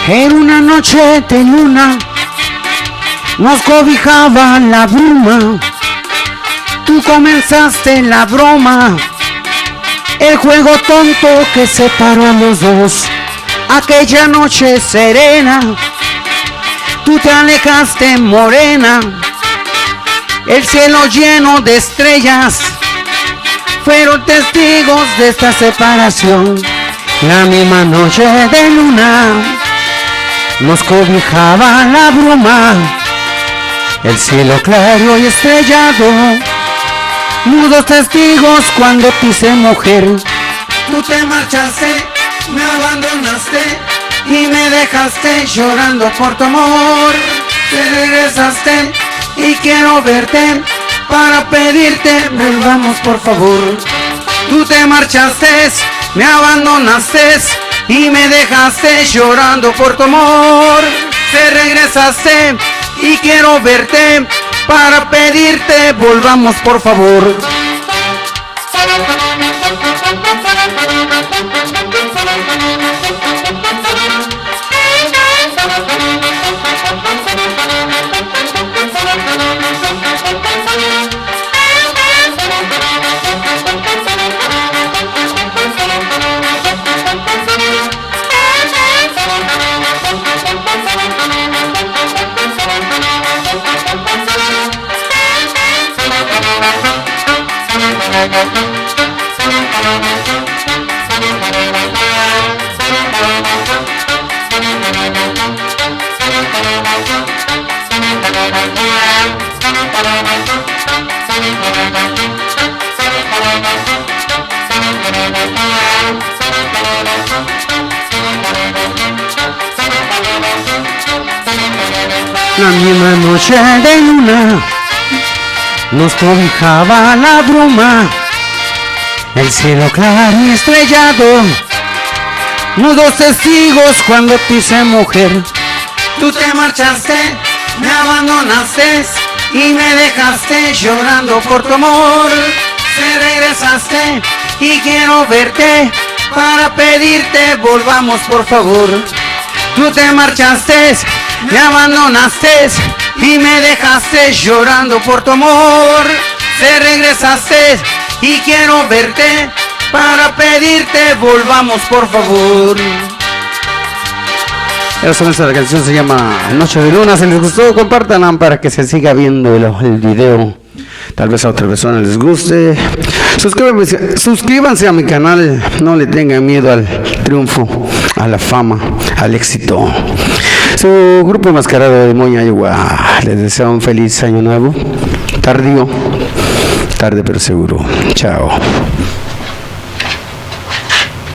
En una noche de luna nos cobijaba la bruma. Tú comenzaste la broma, el juego tonto que separó a los dos. Aquella noche serena, tú te alejaste morena. El cielo lleno de estrellas fueron testigos de esta separación. La misma noche de luna nos cobijaba la bruma, el cielo claro y estrellado, mudos testigos cuando quise mujer. Tú te marchaste, me abandonaste y me dejaste llorando por tu amor. Te regresaste y quiero verte para pedirte volvamos por favor. Tú te marchaste, me abandonaste y me dejaste llorando por tu amor. Te regresaste y quiero verte para pedirte volvamos por favor. La misma noche de luna nos cobijaba la bruma, el cielo claro y estrellado, mudos testigos cuando te hice mujer. Tú te marchaste, me abandonaste y me dejaste llorando por tu amor. Te regresaste y quiero verte para pedirte volvamos por favor. Tú te marchaste, me abandonaste y me dejaste llorando por tu amor. Te regresaste y quiero verte para pedirte volvamos por favor. Esta canción se llama Noche de Luna. Si les gustó, compártanla para que se siga viendo el video. Tal vez a otra persona les guste. Suscríbanse a mi canal. No le tengan miedo al triunfo, a la fama, al éxito. Su grupo enmascarado de Moña Iowa les deseo un feliz año nuevo. Tardío, tarde pero seguro. Chao.